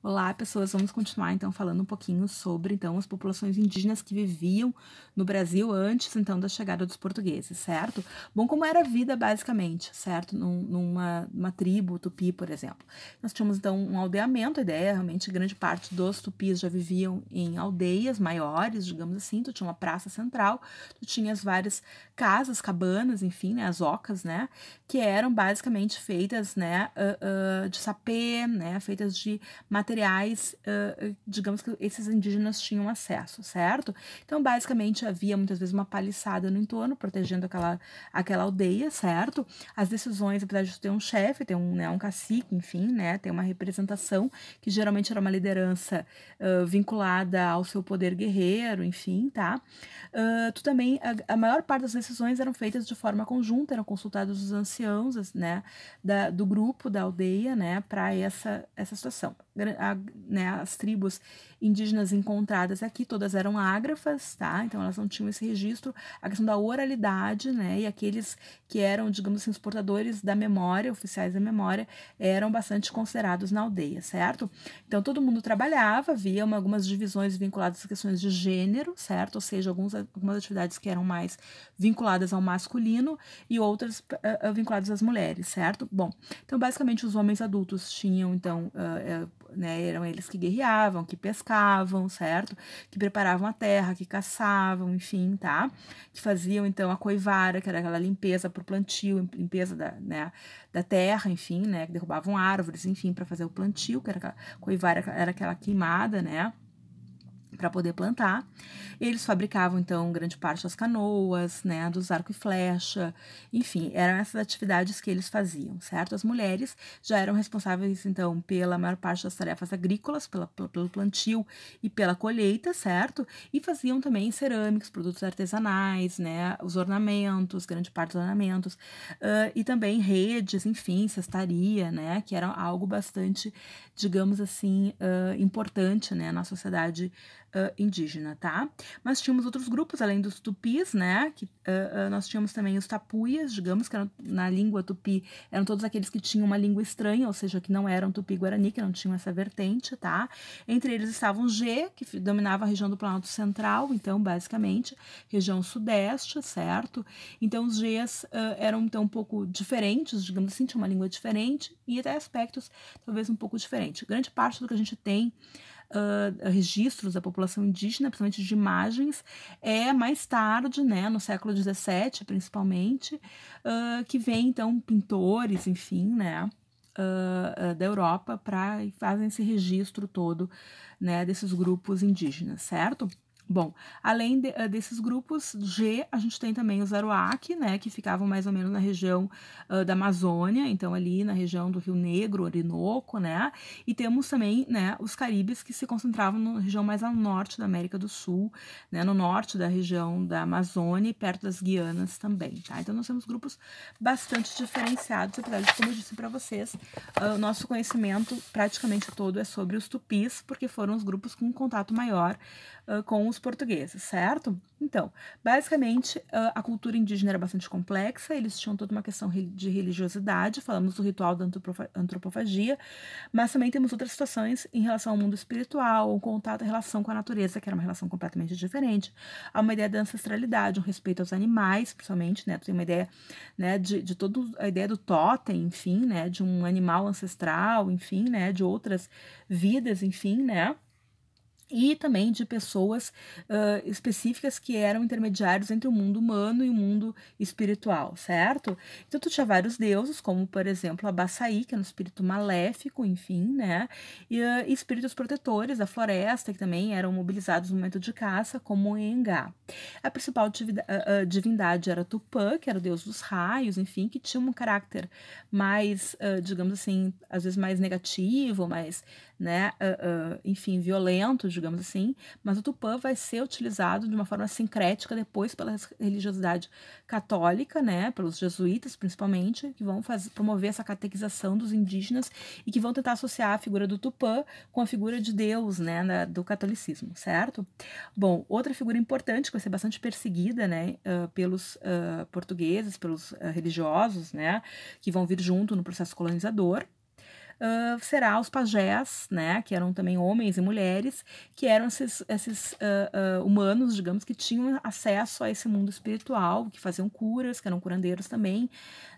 Olá, pessoas. Vamos continuar então falando um pouquinho sobre então as populações indígenas que viviam no Brasil antes então da chegada dos portugueses, certo? Bom, como era a vida basicamente, certo? Numa tribo tupi, por exemplo. Nós tínhamos então um aldeamento, a ideia realmente grande parte dos tupis já viviam em aldeias maiores, digamos assim. Tu tinha uma praça central, tu tinhas várias casas, cabanas, enfim, né, as ocas, né, que eram basicamente feitas, né, de sapê, né, feitas de materiais, digamos que esses indígenas tinham acesso, certo? Então, basicamente, havia muitas vezes uma paliçada no entorno, protegendo aquela aldeia, certo? As decisões, apesar de ter um chefe, ter um cacique, enfim, né, ter uma representação, que geralmente era uma liderança vinculada ao seu poder guerreiro, enfim, tá? Tu também, a maior parte das decisões eram feitas de forma conjunta, eram consultados os anciãos, né, do grupo, da aldeia, né, para essa situação. Né, as tribos indígenas encontradas aqui, todas eram ágrafas, tá? Então elas não tinham esse registro, a questão da oralidade, né? E aqueles que eram, digamos assim, os portadores da memória, oficiais da memória, eram bastante considerados na aldeia, certo? Então todo mundo trabalhava, havia algumas divisões vinculadas às questões de gênero, certo? Ou seja, algumas atividades que eram mais vinculadas ao masculino e outras vinculadas às mulheres, certo? Bom, então basicamente os homens adultos tinham, então, né, eram eles que guerreavam, que pescavam, certo? Que preparavam a terra, que caçavam, enfim, tá? Que faziam, então, a coivara, que era aquela limpeza para o plantio, limpeza da terra, enfim, né? Que derrubavam árvores, enfim, para fazer o plantio, que era aquela coivara, era aquela queimada, né? Para poder plantar. Eles fabricavam, então, grande parte das canoas, né, dos arco e flecha, enfim, eram essas atividades que eles faziam, certo? As mulheres já eram responsáveis, então, pela maior parte das tarefas agrícolas, pelo plantio e pela colheita, certo? E faziam também cerâmicos, produtos artesanais, né, os ornamentos, grande parte dos ornamentos, e também redes, enfim, cestaria, né, que era algo bastante, digamos assim, importante, né, na sociedade indígena, tá? Mas tínhamos outros grupos, além dos tupis, né? Que, nós tínhamos também os tapuias, digamos, que eram, na língua tupi, eram todos aqueles que tinham uma língua estranha, ou seja, que não eram tupi-guarani, que não tinham essa vertente, tá? Entre eles estavam os G, que dominavam a região do Planalto Central, então, basicamente, região sudeste, certo? Então, os Gs eram, então, um pouco diferentes, digamos assim, tinham uma língua diferente e até aspectos, talvez, um pouco diferentes. Grande parte do que a gente tem registros da população indígena, principalmente de imagens, mais tarde, né, no século XVII, principalmente, que vem, então, pintores, enfim, né, da Europa para fazem esse registro todo, né, desses grupos indígenas, certo? Bom, além desses grupos G, a gente tem também os Aruac, né, que ficavam mais ou menos na região da Amazônia, então ali na região do Rio Negro, Orinoco, né, e temos também, né, os Caribes que se concentravam na região mais ao norte da América do Sul, né, no norte da região da Amazônia e perto das Guianas também, tá? Então nós temos grupos bastante diferenciados, apesar de, como eu disse para vocês, o nosso conhecimento praticamente todo é sobre os tupis, porque foram os grupos com um contato maior com os portugueses, certo? Então, basicamente, a cultura indígena era bastante complexa, eles tinham toda uma questão de religiosidade, falamos do ritual da antropofagia, mas também temos outras situações em relação ao mundo espiritual, o contato, a relação com a natureza, que era uma relação completamente diferente, há uma ideia da ancestralidade, um respeito aos animais, principalmente, né, tem uma ideia, né, de toda a ideia do totem, enfim, né, de um animal ancestral, enfim, né, de outras vidas, enfim, né, e também de pessoas específicas que eram intermediários entre o mundo humano e o mundo espiritual, certo? Então tu tinha vários deuses, como por exemplo a Baçaí, que é um espírito maléfico, enfim, né? E espíritos protetores da floresta, que também eram mobilizados no momento de caça, como o Engá. A principal divindade era Tupã, que era o deus dos raios, enfim, que tinha um caráter mais, digamos assim, às vezes mais negativo, mais, né, enfim, violento, digamos assim, mas o Tupã vai ser utilizado de uma forma sincrética depois pela religiosidade católica, né, pelos jesuítas principalmente, que vão promover essa catequização dos indígenas e que vão tentar associar a figura do Tupã com a figura de Deus, né, do catolicismo, certo? Bom, outra figura importante que vai ser bastante perseguida, né, pelos portugueses, pelos religiosos, né, que vão vir junto no processo colonizador, será os pajés, né, que eram também homens e mulheres, que eram esses humanos, digamos, que tinham acesso a esse mundo espiritual, que faziam curas, que eram curandeiros também,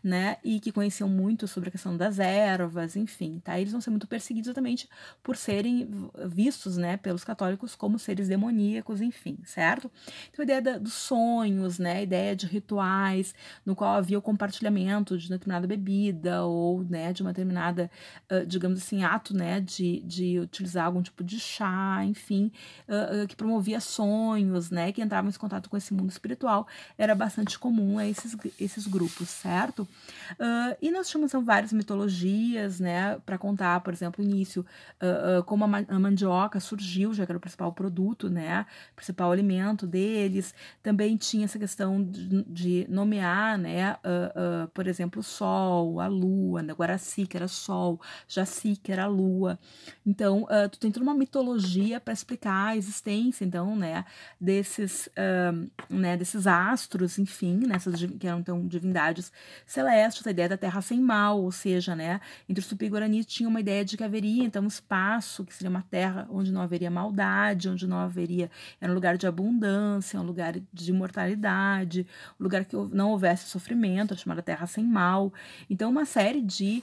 né, e que conheciam muito sobre a questão das ervas, enfim, tá? Eles vão ser muito perseguidos exatamente por serem vistos, né, pelos católicos como seres demoníacos, enfim, certo? Então a ideia dos sonhos, né, a ideia de rituais, no qual havia o compartilhamento de uma determinada bebida ou, né, de uma determinada, digamos assim, ato, né, de utilizar algum tipo de chá, enfim, que promovia sonhos, né, que entravam em contato com esse mundo espiritual, era bastante comum a esses grupos, certo? E nós tínhamos então, várias mitologias, né, para contar, por exemplo, o início, como a mandioca surgiu, já que era o principal produto, né, principal alimento deles. Também tinha essa questão de nomear, né, por exemplo, o sol, a lua, né, Guaraci, que era sol, Jaci, que era a lua. Então, tu tem toda uma mitologia para explicar a existência, então, né, desses astros, enfim, nessas que eram então divindades celestes, a ideia da terra sem mal, ou seja, né, entre os Tupi-Guarani tinha uma ideia de que haveria então um espaço, que seria uma terra onde não haveria maldade, onde não haveria, era um lugar de abundância, um lugar de imortalidade, um lugar que não houvesse sofrimento, era chamada terra sem mal. Então uma série de,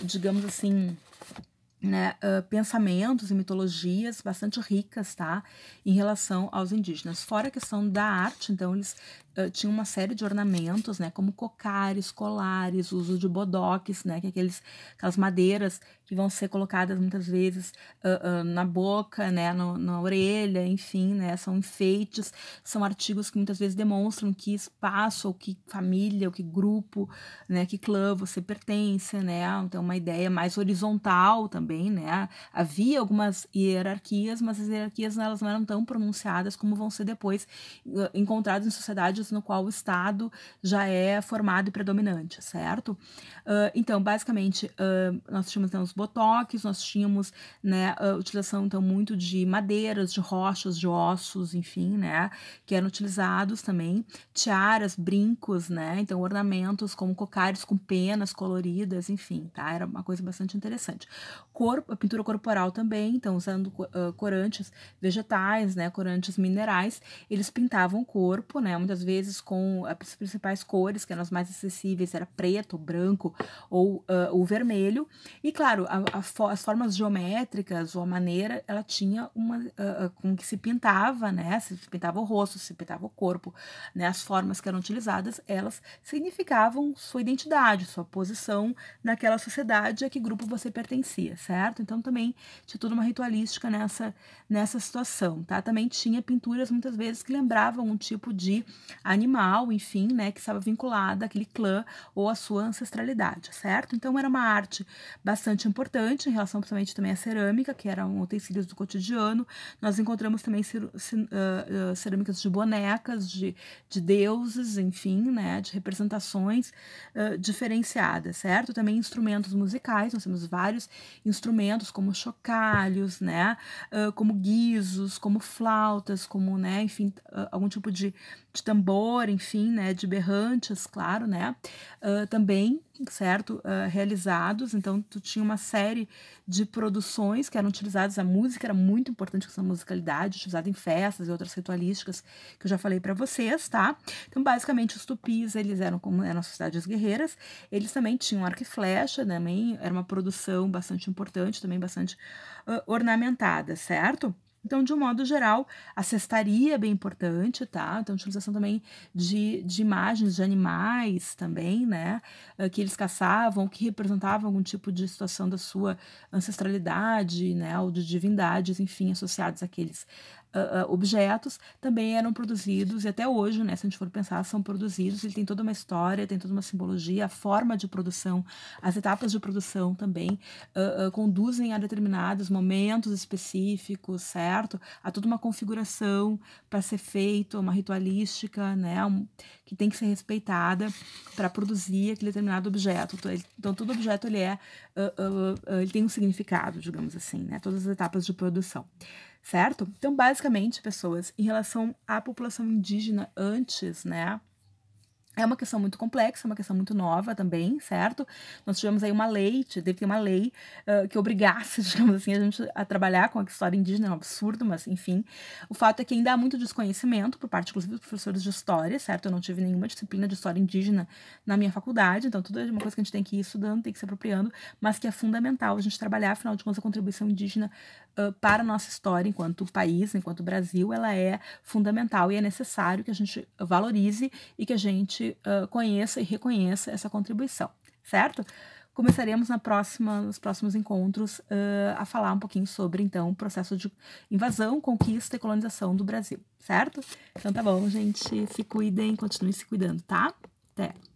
digamos assim, né, pensamentos e mitologias bastante ricas, tá, em relação aos indígenas. Fora a questão da arte, então eles tinham uma série de ornamentos, né, como cocares, colares, uso de bodoques, né, que é aquelas madeiras que vão ser colocadas muitas vezes na boca, né, na orelha, enfim, né, são enfeites, são artigos que muitas vezes demonstram que espaço, ou que família, ou que grupo, né, que clã você pertence, né, então uma ideia mais horizontal também, né, havia algumas hierarquias, mas as hierarquias elas não eram tão pronunciadas como vão ser depois encontradas em sociedades no qual o Estado já é formado e predominante, certo? Então, basicamente, nós tínhamos então, os botoques, nós tínhamos, né, a utilização então muito de madeiras, de rochas, de ossos, enfim, né, que eram utilizados também, tiaras, brincos, né, então ornamentos como cocares com penas coloridas, enfim, tá? Era uma coisa bastante interessante. A pintura corporal também, então usando corantes vegetais, né, corantes minerais, eles pintavam o corpo, né, muitas vezes com as principais cores, que eram as mais acessíveis, era preto, branco ou o vermelho, e claro, as formas geométricas ou a maneira, ela tinha uma, com que se pintava, né, se pintava o rosto, se pintava o corpo, né, as formas que eram utilizadas, elas significavam sua identidade, sua posição naquela sociedade a que grupo você pertencia, certo? Então também tinha toda uma ritualística nessa situação, tá? Também tinha pinturas muitas vezes que lembravam um tipo de animal, enfim, né, que estava vinculado àquele clã ou à sua ancestralidade, certo? Então era uma arte bastante importante em relação principalmente também à cerâmica, que eram utensílios do cotidiano. Nós encontramos também cerâmicas de bonecas, de deuses, enfim, né, de representações diferenciadas, certo? Também instrumentos musicais, nós temos vários instrumentos como chocalhos, né, como guizos, como flautas, como, né, enfim, algum tipo de tambor, enfim, né, de berrantes, claro, né, também, certo, realizados. Então tu tinha uma série de produções que eram utilizadas, a música era muito importante, essa musicalidade utilizada em festas e outras ritualísticas que eu já falei para vocês, tá? Então basicamente os tupis, eles eram como eram sociedades guerreiras, eles também tinham arco e flecha, também era uma produção bastante importante, também bastante ornamentada, certo? Então, de um modo geral, a cestaria é bem importante, tá? Então, a utilização também de imagens de animais também, né? Que eles caçavam, que representavam algum tipo de situação da sua ancestralidade, né? Ou de divindades, enfim, associados àqueles objetos, também eram produzidos, e até hoje, né? Se a gente for pensar, são produzidos, ele tem toda uma história, tem toda uma simbologia, a forma de produção, as etapas de produção também conduzem a determinados momentos específicos, certo? Há toda uma configuração para ser feito, uma ritualística, né? Que tem que ser respeitada para produzir aquele determinado objeto. Então, todo objeto ele tem um significado, digamos assim, né? Todas as etapas de produção. Certo? Então, basicamente, pessoas, em relação à população indígena antes, né, É uma questão muito complexa, é uma questão muito nova também, certo? Nós tivemos aí uma lei, deve ter uma lei que obrigasse, digamos assim, a gente a trabalhar com a história indígena, é um absurdo, mas enfim. O fato é que ainda há muito desconhecimento por parte, inclusive, dos professores de história, certo? Eu não tive nenhuma disciplina de história indígena na minha faculdade, então tudo é uma coisa que a gente tem que ir estudando, tem que se apropriando, mas que é fundamental a gente trabalhar, afinal de contas, a contribuição indígena para a nossa história enquanto país, enquanto Brasil, ela é fundamental e é necessário que a gente valorize e que a gente conheça e reconheça essa contribuição, certo? Começaremos nos próximos encontros a falar um pouquinho sobre, então, o processo de invasão, conquista e colonização do Brasil, certo? Então tá bom, gente, se cuidem, continuem se cuidando, tá? Até!